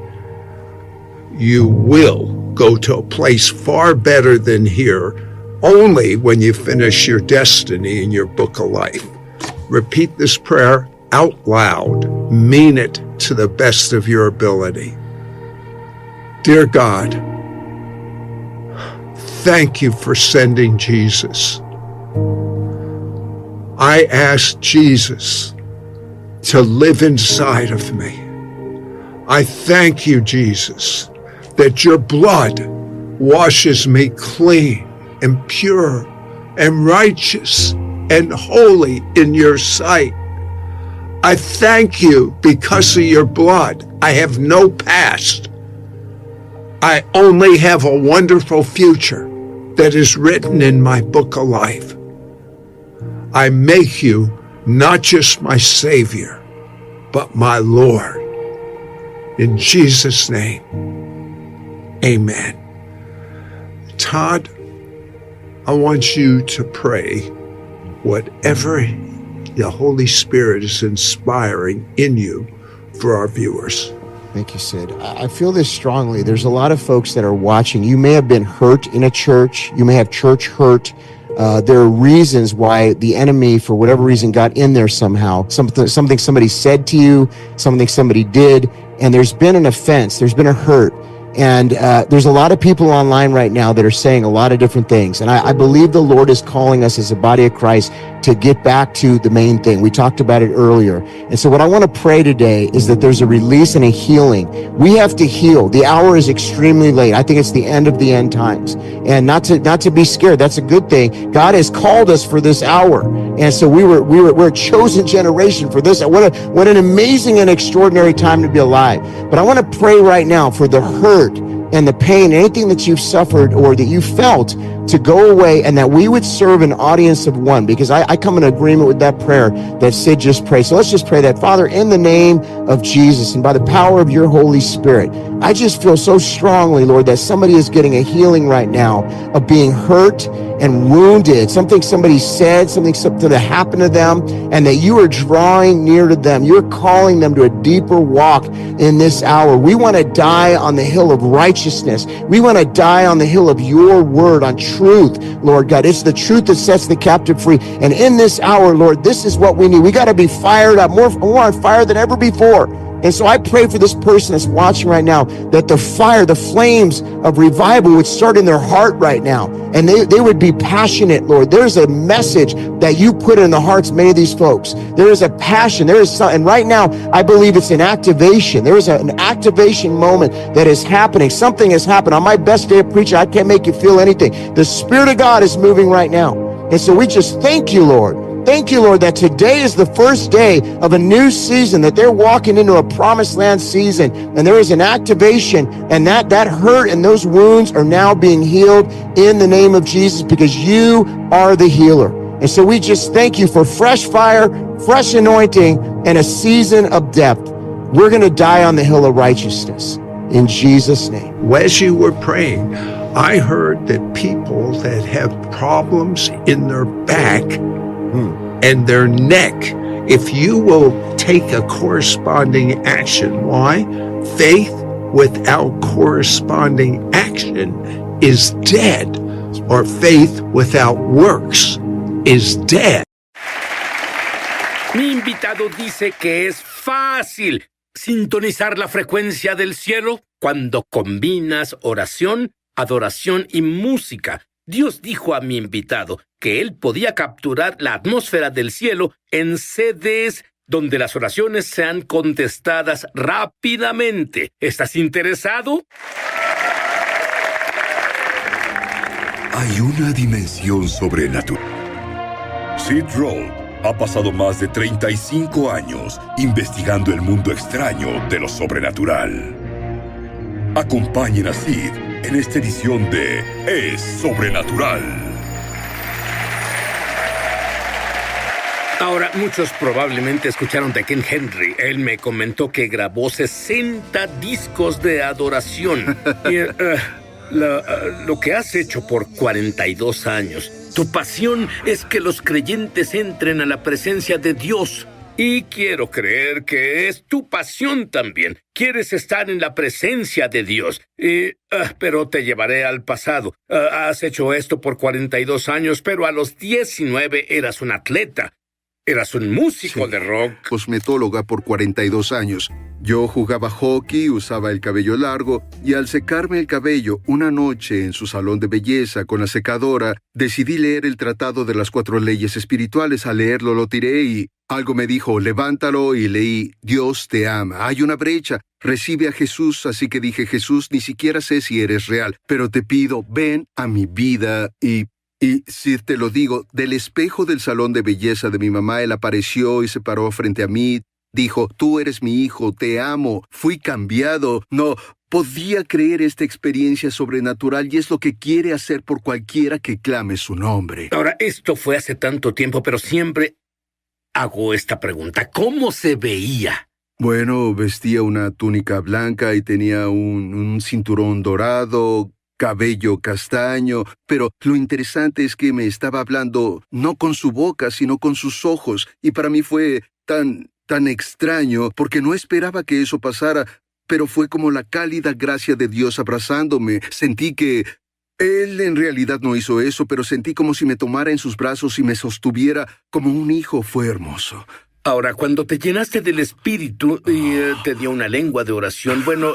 you will go to a place far better than here only when you finish your destiny in your book of life. Repeat this prayer out loud. Mean it to the best of your ability. Dear God, thank you for sending Jesus. I ask Jesus to live inside of me. I thank you, Jesus, that your blood washes me clean and pure and righteous and holy in your sight. I thank you because of your blood. I have no past. I only have a wonderful future that is written in my book of life. I make you not just my Savior, but my Lord. In Jesus' name, amen. Todd, I want you to pray whatever the Holy Spirit is inspiring in you for our viewers. Thank you, Sid. I feel this strongly. There's a lot of folks that are watching. You may have been hurt in a church. You may have church hurt. There are reasons why the enemy, for whatever reason, got in there somehow. Something somebody said to you, something somebody did, and there's been an offense. There's been a hurt. And there's a lot of people online right now that are saying a lot of different things. And I believe the Lord is calling us as a body of Christ to get back to the main thing. We talked about it earlier. And so what I want to pray today is that there's a release and a healing. We have to heal. The hour is extremely late. I think it's the end of the end times. And not to be scared. That's a good thing. God has called us for this hour. And so we're a chosen generation for this. What an amazing and extraordinary time to be alive. But I want to pray right now for the hurt and the pain, anything that you've suffered or that you felt, to go away, and that we would serve an audience of one, because I come in agreement with that prayer that Sid just prayed. So let's just pray that. Father, in the name of Jesus and by the power of your Holy Spirit, I just feel so strongly, Lord, that somebody is getting a healing right now of being hurt and wounded, something somebody said, something that happened to them, and that you are drawing near to them. You're calling them to a deeper walk in this hour. We want to die on the hill of righteousness. We want to die on the hill of your word, on truth, Lord God. It's the truth that sets the captive free. And in this hour, Lord, this is what we need. We got to be fired up, more on fire than ever before. And so I pray for this person that's watching right now, that the fire, the flames of revival would start in their heart right now. And they would be passionate, Lord. There's a message that you put in the hearts of many of these folks. There is a passion. There is something. And right now, I believe it's an activation. There is an activation moment that is happening. Something has happened. On my best day of preaching, I can't make you feel anything. The Spirit of God is moving right now. And so we just thank you, Lord. Thank you, Lord, that today is the first day of a new season, that they're walking into a promised land season, and there is an activation, and that hurt and those wounds are now being healed in the name of Jesus, because you are the healer. And so we just thank you for fresh fire, fresh anointing, and a season of depth. We're going to die on the hill of righteousness in Jesus' name. As you were praying, I heard that people that have problems in their back and their neck, if you will take a corresponding action. Why? Faith without corresponding action is dead, or faith without works is dead. Mi invitado dice que es fácil sintonizar la frecuencia del cielo cuando combinas oración, adoración y música. Dios dijo a mi invitado que él podía capturar la atmósfera del cielo en CDs donde las oraciones sean contestadas rápidamente. ¿Estás interesado? Hay una dimensión sobrenatural. Sid Roth ha pasado más de 35 años investigando el mundo extraño de lo sobrenatural. Acompañen a Sid en esta edición de Es Sobrenatural. Ahora, muchos probablemente escucharon de Ken Henry. Él me comentó que grabó 60 discos de adoración. Lo que has hecho por 42 años. Tu pasión es que los creyentes entren a la presencia de Dios. Y quiero creer que es tu pasión también. Quieres estar en la presencia de Dios. Pero te llevaré al pasado. Has hecho esto por 42 años, pero a los 19 eras un atleta. Eras un músico de rock. Cosmetóloga por 42 años. Yo jugaba hockey, usaba el cabello largo, y al secarme el cabello una noche en su salón de belleza con la secadora, decidí leer el Tratado de las 4 Leyes Espirituales. Al leerlo lo tiré y algo me dijo, levántalo, y leí, Dios te ama, hay una brecha, recibe a Jesús. Así que dije, Jesús, ni siquiera sé si eres real, pero te pido, ven a mi vida. Y Y si te lo digo, del espejo del salón de belleza de mi mamá, él apareció y se paró frente a mí. Dijo, tú eres mi hijo, te amo, fui cambiado. No podía creer esta experiencia sobrenatural y es lo que quiere hacer por cualquiera que clame su nombre. Ahora, esto fue hace tanto tiempo, pero siempre hago esta pregunta. ¿Cómo se veía? Bueno, vestía una túnica blanca y tenía un cinturón dorado, cabello castaño, pero lo interesante es que me estaba hablando no con su boca, sino con sus ojos, y para mí fue tan extraño, porque no esperaba que eso pasara, pero fue como la cálida gracia de Dios abrazándome. Sentí que él en realidad no hizo eso, pero sentí como si me tomara en sus brazos y me sostuviera como un hijo. Fue hermoso. Ahora, cuando te llenaste del Espíritu y te dio una lengua de oración, bueno,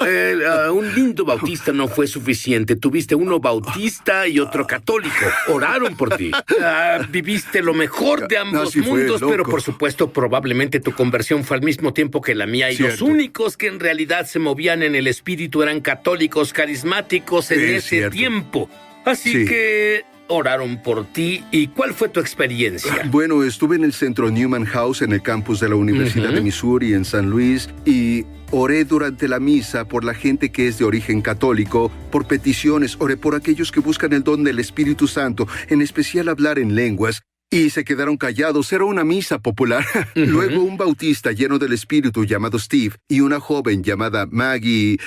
un lindo bautista no fue suficiente. Tuviste uno bautista y otro católico. Oraron por ti. Viviste lo mejor de ambos mundos, pero por supuesto, probablemente tu conversión fue al mismo tiempo que la mía. Y los únicos que en realidad se movían en el Espíritu eran católicos carismáticos en ese tiempo. Así que oraron por ti. ¿Y cuál fue tu experiencia? Bueno, estuve en el centro Newman House, en el campus de la Universidad de Missouri, en San Luis, y oré durante la misa por la gente que es de origen católico, por peticiones, oré por aquellos que buscan el don del Espíritu Santo, en especial hablar en lenguas, y se quedaron callados. Era una misa popular. Luego un bautista lleno del Espíritu llamado Steve y una joven llamada Maggie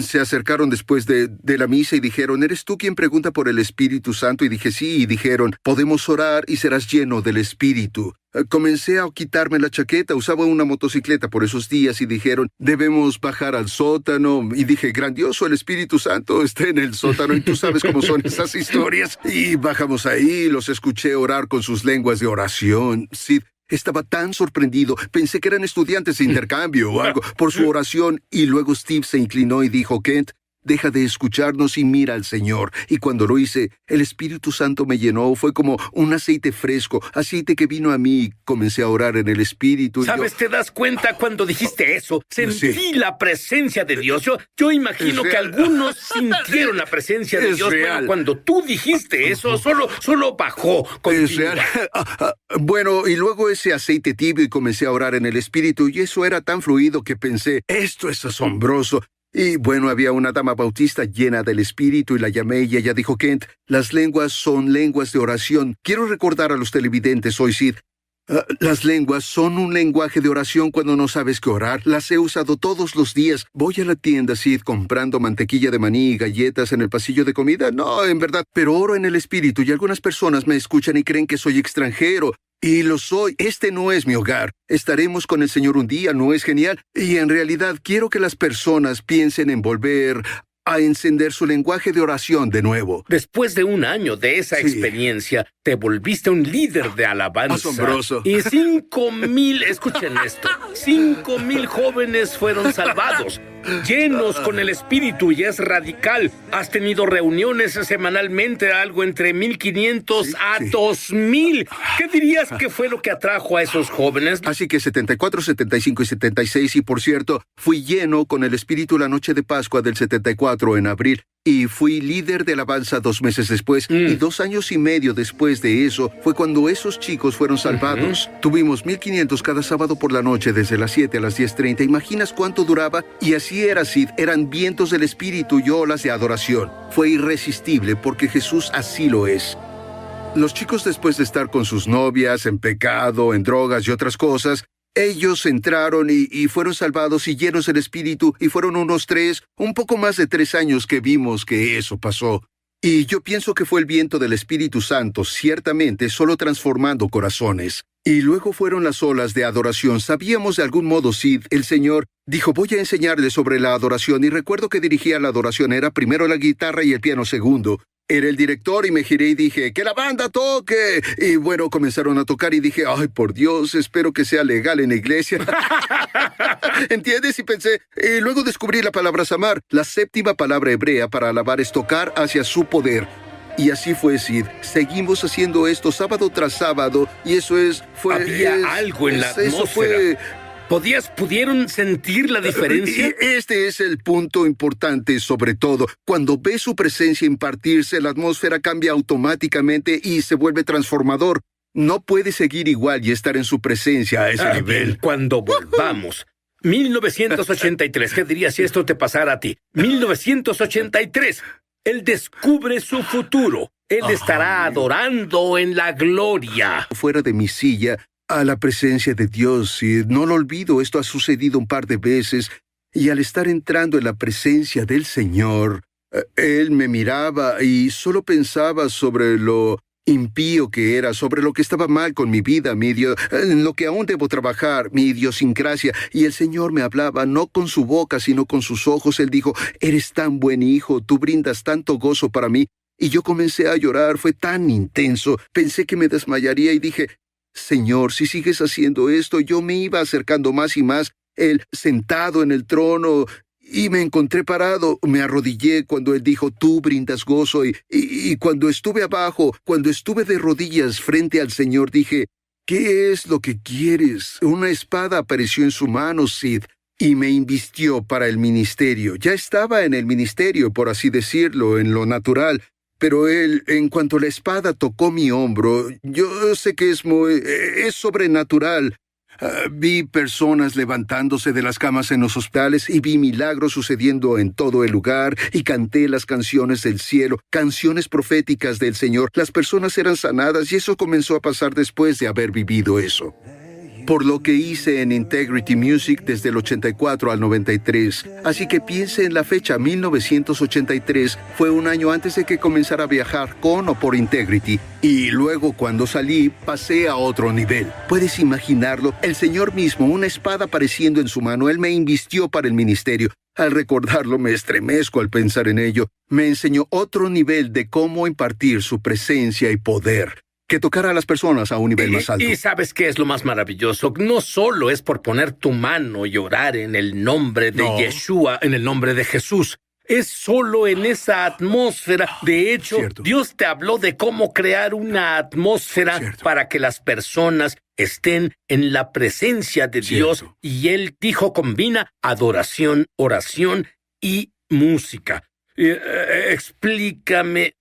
se acercaron después de la misa y dijeron, ¿eres tú quien pregunta por el Espíritu Santo? Y dije, sí, y dijeron, podemos orar y serás lleno del Espíritu. Comencé a quitarme la chaqueta, usaba una motocicleta por esos días y dijeron, debemos bajar al sótano. Y dije, grandioso, el Espíritu Santo está en el sótano y tú sabes cómo son esas historias. Y bajamos ahí, los escuché orar con sus lenguas de oración. Sid estaba tan sorprendido, pensé que eran estudiantes de intercambio o algo, por su oración, y luego Steve se inclinó y dijo, Kent, deja de escucharnos y mira al Señor. Y cuando lo hice, el Espíritu Santo me llenó, fue como un aceite fresco, aceite que vino a mí, comencé a orar en el Espíritu. ¿Sabes? ¿Te das cuenta cuando dijiste eso? Sentí la presencia de Dios. Yo imagino que algunos sintieron la presencia de Dios, pero cuando tú dijiste eso, solo bajó. Es real. Bueno, y luego ese aceite tibio y comencé a orar en el Espíritu, y eso era tan fluido que pensé, esto es asombroso. Y bueno, había una dama bautista llena del Espíritu y la llamé y ella dijo, Kent, las lenguas son lenguas de oración. Quiero recordar a los televidentes hoy, Sid, las lenguas son un lenguaje de oración cuando no sabes qué orar. Las he usado todos los días. Voy a la tienda, Sid, comprando mantequilla de maní y galletas en el pasillo de comida. No, en verdad, pero oro en el Espíritu y algunas personas me escuchan y creen que soy extranjero. Y lo soy. Este no es mi hogar. Estaremos con el Señor un día, ¿no es genial? Y en realidad quiero que las personas piensen en volver a encender su lenguaje de oración de nuevo. Después de un año de esa experiencia, te volviste un líder de alabanza. Asombroso. Y 5,000, escuchen esto, 5,000 jóvenes fueron salvados, llenos con el Espíritu, y es radical. Has tenido reuniones semanalmente, algo entre 1,500 a 2,000. ¿Qué dirías que fue lo que atrajo a esos jóvenes? Así que 74, 75 y 76, y por cierto, fui lleno con el Espíritu la noche de Pascua del 74 en abril, y fui líder de alabanza 2 meses después, y 2 años y medio después de eso fue cuando esos chicos fueron salvados. Tuvimos 1,500 cada sábado por la noche, desde las 7 a las 10:30. ¿Imaginas cuánto duraba? Y así era, Sid. Eran vientos del Espíritu y olas de adoración. Fue irresistible porque Jesús así lo es. Los chicos, después de estar con sus novias, en pecado, en drogas y otras cosas, ellos entraron y fueron salvados y llenos del Espíritu, y fueron un poco más de 3 años que vimos que eso pasó. Y yo pienso que fue el viento del Espíritu Santo, ciertamente, solo transformando corazones. Y luego fueron las olas de adoración. Sabíamos de algún modo, Sid, el Señor dijo, voy a enseñarles sobre la adoración, y recuerdo que dirigía la adoración, era primero la guitarra y el piano segundo. Era el director y me giré y dije, ¡que la banda toque! Y bueno, comenzaron a tocar y dije, ¡ay, por Dios, espero que sea legal en la iglesia! ¿Entiendes? Y pensé, y luego descubrí la palabra samar. La 7ª palabra hebrea para alabar es tocar hacia su poder. Y así fue, Sid. Seguimos haciendo esto sábado tras sábado, y eso fue... Había algo en la atmósfera. ¿Pudieron sentir la diferencia? Este es el punto importante, sobre todo. Cuando ves su presencia impartirse, la atmósfera cambia automáticamente y se vuelve transformador. No puedes seguir igual y estar en su presencia a ese nivel. Cuando volvamos. 1983, ¿qué dirías si esto te pasara a ti? 1983, él descubre su futuro. Él estará adorando en la gloria. Fuera de mi silla, a la presencia de Dios, y no lo olvido, esto ha sucedido un par de veces, y al estar entrando en la presencia del Señor, Él me miraba y solo pensaba sobre lo impío que era, sobre lo que estaba mal con mi vida, en lo que aún debo trabajar, mi idiosincrasia, y el Señor me hablaba no con su boca, sino con sus ojos. Él dijo, eres tan buen hijo, tú brindas tanto gozo para mí, y yo comencé a llorar, fue tan intenso, pensé que me desmayaría y dije, Señor, si sigues haciendo esto, yo me iba acercando más y más, Él sentado en el trono, y me encontré parado, me arrodillé cuando Él dijo, tú brindas gozo, y cuando estuve abajo, cuando estuve de rodillas frente al Señor, dije, ¿qué es lo que quieres? Una espada apareció en su mano, Sid, y me invistió para el ministerio. Ya estaba en el ministerio, por así decirlo, en lo natural, pero Él, en cuanto la espada tocó mi hombro, yo sé que es sobrenatural. Vi personas levantándose de las camas en los hospitales y vi milagros sucediendo en todo el lugar y canté las canciones del cielo, canciones proféticas del Señor. Las personas eran sanadas y eso comenzó a pasar después de haber vivido eso. Por lo que hice en Integrity Music desde el 84 al 93. Así que piense en la fecha, 1983, fue un año antes de que comenzara a viajar con o por Integrity. Y luego cuando salí, pasé a otro nivel. ¿Puedes imaginarlo? El Señor mismo, una espada apareciendo en su mano, Él me invistió para el ministerio. Al recordarlo me estremezco al pensar en ello. Me enseñó otro nivel de cómo impartir su presencia y poder, que tocar a las personas a un nivel más alto. Y ¿sabes qué es lo más maravilloso? No solo es por poner tu mano y orar en el nombre de Yeshua, en el nombre de Jesús. Es solo en esa atmósfera. De hecho, Cierto. Dios te habló de cómo crear una atmósfera para que las personas estén en la presencia de Dios. Y Él dijo, combina adoración, oración y música. Explícame,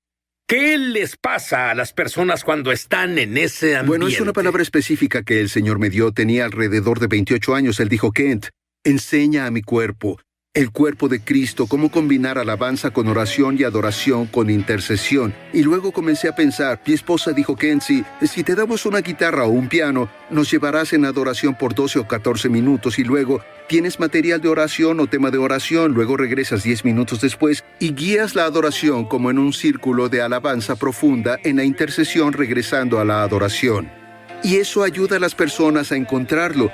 ¿qué les pasa a las personas cuando están en ese ambiente? Bueno, es una palabra específica que el Señor me dio. Tenía alrededor de 28 años. Él dijo, Kent, enseña a mi cuerpo, el cuerpo de Cristo, cómo combinar alabanza con oración y adoración con intercesión. Y luego comencé a pensar, mi esposa dijo, Kent, si te damos una guitarra o un piano, nos llevarás en adoración por 12 o 14 minutos y luego tienes material de oración o tema de oración, luego regresas 10 minutos después y guías la adoración como en un círculo de alabanza profunda en la intercesión regresando a la adoración. Y eso ayuda a las personas a encontrarlo.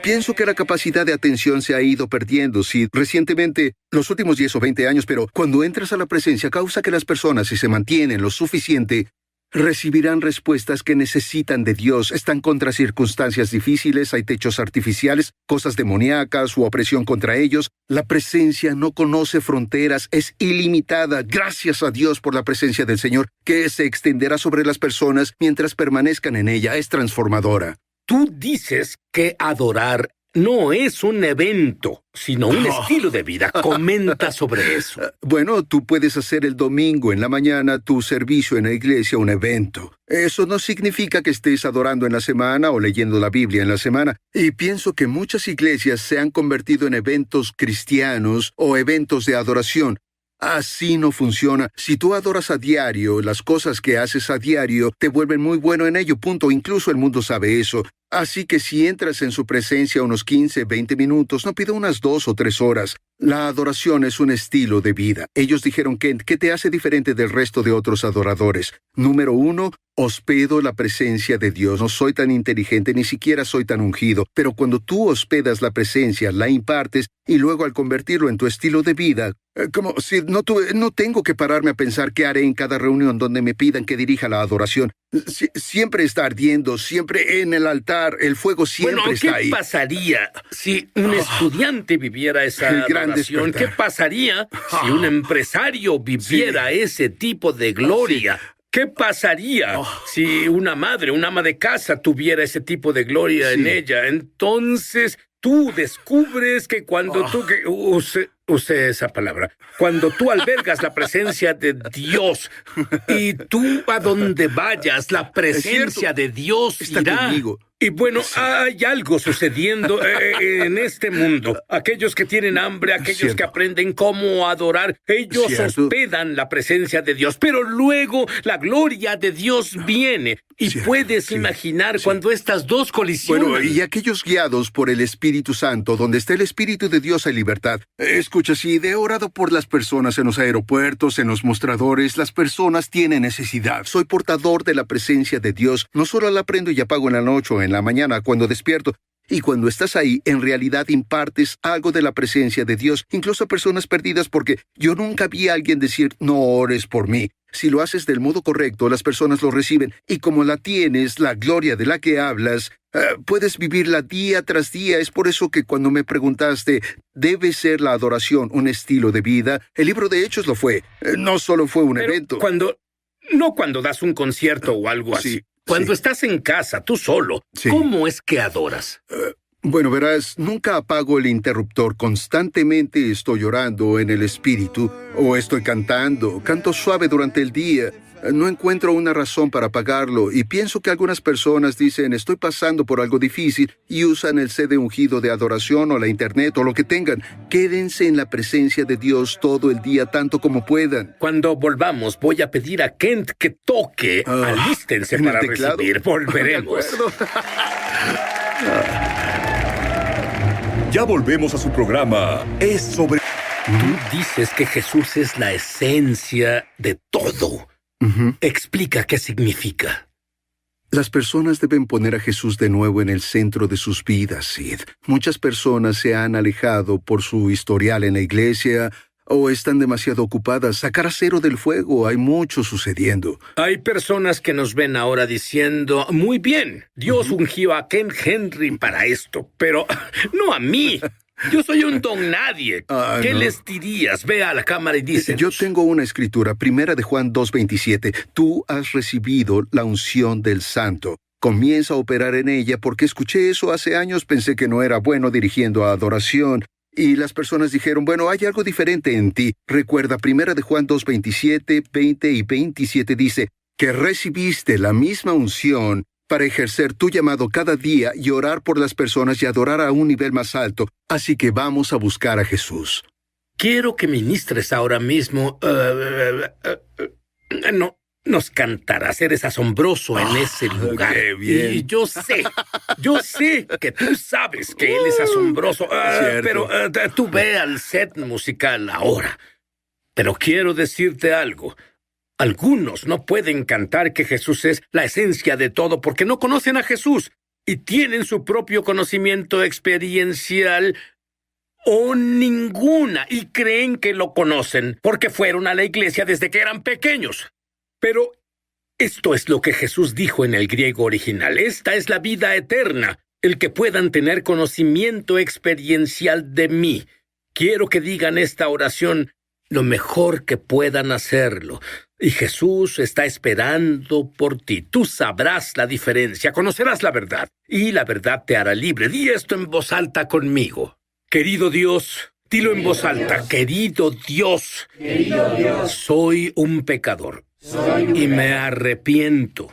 Pienso que la capacidad de atención se ha ido perdiendo, sí, recientemente, los últimos 10 o 20 años, pero cuando entras a la presencia causa que las personas, si se mantienen lo suficiente, recibirán respuestas que necesitan de Dios. Están contra circunstancias difíciles, hay techos artificiales, cosas demoníacas u opresión contra ellos. La presencia no conoce fronteras, es ilimitada. Gracias a Dios por la presencia del Señor, que se extenderá sobre las personas mientras permanezcan en ella. Es transformadora. Tú dices que adorar no es un evento, sino un estilo de vida. Comenta sobre eso. Bueno, tú puedes hacer el domingo en la mañana tu servicio en la iglesia un evento. Eso no significa que estés adorando en la semana o leyendo la Biblia en la semana. Y pienso que muchas iglesias se han convertido en eventos cristianos o eventos de adoración. Así no funciona. Si tú adoras a diario, las cosas que haces a diario te vuelven muy bueno en ello, punto. Incluso el mundo sabe eso. Así que si entras en su presencia unos 15, 20 minutos, no pida unas 2 o 3 horas. La adoración es un estilo de vida. Ellos dijeron, Kent, ¿qué te hace diferente del resto de otros adoradores? Número 1, hospedo la presencia de Dios. No soy tan inteligente, ni siquiera soy tan ungido. Pero cuando tú hospedas la presencia, la impartes, y luego al convertirlo en tu estilo de vida, como si no tengo que pararme a pensar qué haré en cada reunión donde me pidan que dirija la adoración. Siempre está ardiendo, siempre en el altar, el fuego siempre está ahí. ¿Qué pasaría si un estudiante viviera esa adoración? ¿Qué pasaría si un empresario viviera ese tipo de gloria? ¿Qué pasaría si una madre, una ama de casa tuviera ese tipo de gloria en ella? Entonces, tú descubres que cuando tú... Use esa palabra. Cuando tú albergas la presencia de Dios y tú a donde vayas, la presencia de Dios está irá. conmigo. Y bueno, hay algo sucediendo en este mundo. Aquellos que tienen hambre, aquellos Cierto. que aprenden cómo adorar, ellos Cierto. hospedan la presencia de Dios. Pero luego la gloria de Dios viene. Y Cierto, puedes sí, imaginar sí. cuando estas dos colisionan. Bueno, y aquellos guiados por el Espíritu Santo, donde está el Espíritu de Dios hay libertad. Escucha, si he orado por las personas en los aeropuertos, en los mostradores, las personas tienen necesidad. Soy portador de la presencia de Dios. No solo la prendo y apago en la noche o en la mañana cuando despierto. Y cuando estás ahí, en realidad impartes algo de la presencia de Dios, incluso a personas perdidas, porque yo nunca vi a alguien decir, no ores por mí. Si lo haces del modo correcto, las personas lo reciben, y como la tienes, la gloria de la que hablas, puedes vivirla día tras día. Es por eso que cuando me preguntaste, ¿debe ser la adoración un estilo de vida? El libro de Hechos lo fue. No solo fue un Pero evento. no cuando das un concierto o algo así. Sí, Cuando sí. estás en casa, tú solo, Sí. ¿cómo es que adoras? Bueno, verás, nunca apago el interruptor. Constantemente estoy orando en el espíritu o estoy cantando. Canto suave durante el día. No encuentro una razón para apagarlo y pienso que algunas personas dicen estoy pasando por algo difícil y usan el CD ungido de adoración o la internet o lo que tengan. Quédense en la presencia de Dios todo el día tanto como puedan. Cuando volvamos, voy a pedir a Kent que toque. Alístense ¿en el para teclado? recibir. Volveremos. De acuerdo. Ya volvemos a su programa Es sobre... Tú dices que Jesús es la esencia de todo. Explica qué significa. Las personas deben poner a Jesús de nuevo en el centro de sus vidas, Sid. Muchas personas se han alejado por su historial en la iglesia o están demasiado ocupadas. Sacar a cero del fuego, hay mucho sucediendo. Hay personas que nos ven ahora diciendo, muy bien, Dios ungió a Ken Henry para esto, pero no a mí. Yo soy un don nadie. ¿Qué no. les dirías? Ve a la cámara y dice... Yo tengo una escritura, 1 de Juan 2:27. Tú has recibido la unción del Santo. Comienza a operar en ella porque escuché eso hace años, pensé que no era bueno dirigiendo a adoración. Y las personas dijeron, bueno, hay algo diferente en ti. Recuerda, 1 de Juan 2:27, 20 y 27 dice que recibiste la misma unción para ejercer tu llamado cada día y orar por las personas y adorar a un nivel más alto. Así que vamos a buscar a Jesús. Quiero que ministres ahora mismo... no, nos cantarás. Eres asombroso en ese lugar. qué bien. Y yo sé que tú sabes que él es asombroso. Cierto. Pero tú ve al set musical ahora. Pero quiero decirte algo. Algunos no pueden cantar que Jesús es la esencia de todo porque no conocen a Jesús y tienen su propio conocimiento experiencial o ninguna y creen que lo conocen porque fueron a la iglesia desde que eran pequeños. Pero esto es lo que Jesús dijo en el griego original. Esta es la vida eterna, el que puedan tener conocimiento experiencial de mí. Quiero que digan esta oración lo mejor que puedan hacerlo. Y Jesús está esperando por ti. Tú sabrás la diferencia, conocerás la verdad, y la verdad te hará libre. Di esto en voz alta conmigo. Querido Dios, dilo en voz alta. Querido Dios, soy un pecador y me arrepiento.